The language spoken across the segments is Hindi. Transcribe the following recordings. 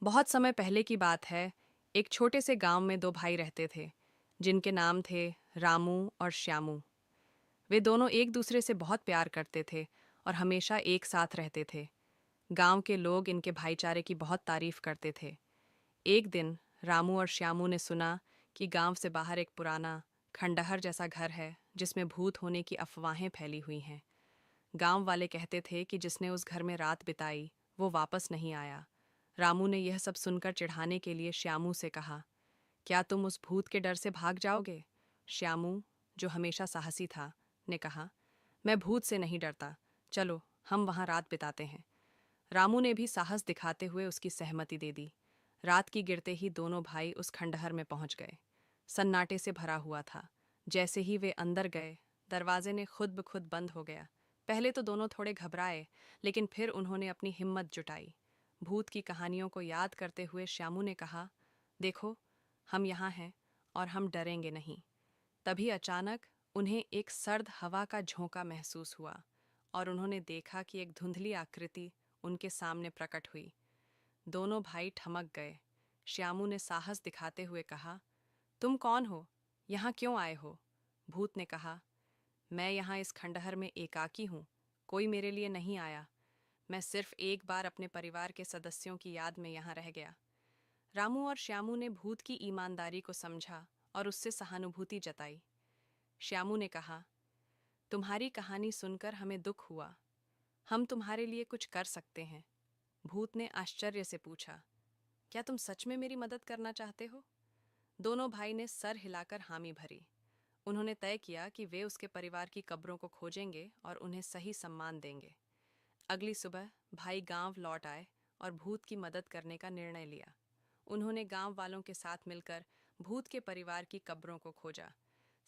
बहुत समय पहले की बात है। एक छोटे से गांव में दो भाई रहते थे, जिनके नाम थे रामू और श्यामू। वे दोनों एक दूसरे से बहुत प्यार करते थे और हमेशा एक साथ रहते थे। गांव के लोग इनके भाईचारे की बहुत तारीफ करते थे। एक दिन रामू और श्यामू ने सुना कि गांव से बाहर एक पुराना खंडहर जैसा घर है, जिसमें भूत होने की अफवाहें फैली हुई हैं। गांव वाले कहते थे कि जिसने उस घर में रात बिताई वो वापस नहीं आया। रामू ने यह सब सुनकर चिढ़ाने के लिए श्यामू से कहा, क्या तुम उस भूत के डर से भाग जाओगे? श्यामू, जो हमेशा साहसी था, ने कहा, मैं भूत से नहीं डरता, चलो हम वहां रात बिताते हैं। रामू ने भी साहस दिखाते हुए उसकी सहमति दे दी। रात की गिरते ही दोनों भाई उस खंडहर में पहुंच गए। सन्नाटे से भरा हुआ था। जैसे ही वे अंदर गए, दरवाजे ने खुद ब खुद बंद हो गया। पहले तो दोनों थोड़े घबराए, लेकिन फिर उन्होंने अपनी हिम्मत जुटाई। भूत की कहानियों को याद करते हुए श्यामू ने कहा, देखो, हम यहाँ हैं और हम डरेंगे नहीं। तभी अचानक उन्हें एक सर्द हवा का झोंका महसूस हुआ और उन्होंने देखा कि एक धुंधली आकृति उनके सामने प्रकट हुई। दोनों भाई ठमक गए। श्यामू ने साहस दिखाते हुए कहा, तुम कौन हो? यहाँ क्यों आए हो? भूत ने कहा, मैं यहाँ इस खंडहर में एकाकी हूँ। कोई मेरे लिए नहीं आया। मैं सिर्फ एक बार अपने परिवार के सदस्यों की याद में यहाँ रह गया। रामू और श्यामू ने भूत की ईमानदारी को समझा और उससे सहानुभूति जताई। श्यामू ने कहा, तुम्हारी कहानी सुनकर हमें दुख हुआ। हम तुम्हारे लिए कुछ कर सकते हैं। भूत ने आश्चर्य से पूछा, क्या तुम सच में मेरी मदद करना चाहते हो? दोनों भाई ने सर हिलाकर हामी भरी। उन्होंने तय किया कि वे उसके परिवार की कब्रों को खोजेंगे और उन्हें सही सम्मान देंगे। अगली सुबह भाई गांव लौट आए और भूत की मदद करने का निर्णय लिया। उन्होंने गांव वालों के साथ मिलकर भूत के परिवार की कब्रों को खोजा।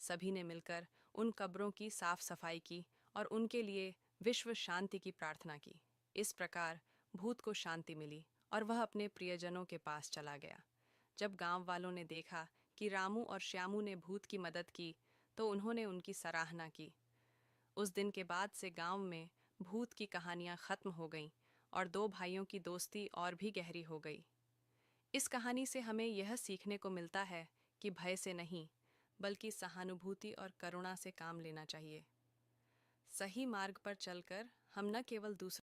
सभी ने मिलकर उन कब्रों की साफ सफाई की और उनके लिए विश्व शांति की प्रार्थना की। इस प्रकार भूत को शांति मिली और वह अपने प्रियजनों के पास चला गया। जब गांव वालों ने देखा कि रामू और श्यामू ने भूत की मदद की, तो उन्होंने उनकी सराहना की। उस दिन के बाद से गांव में भूत की कहानियां खत्म हो गईं और दो भाइयों की दोस्ती और भी गहरी हो गई। इस कहानी से हमें यह सीखने को मिलता है कि भय से नहीं, बल्कि सहानुभूति और करुणा से काम लेना चाहिए। सही मार्ग पर चलकर हम न केवल दूसरों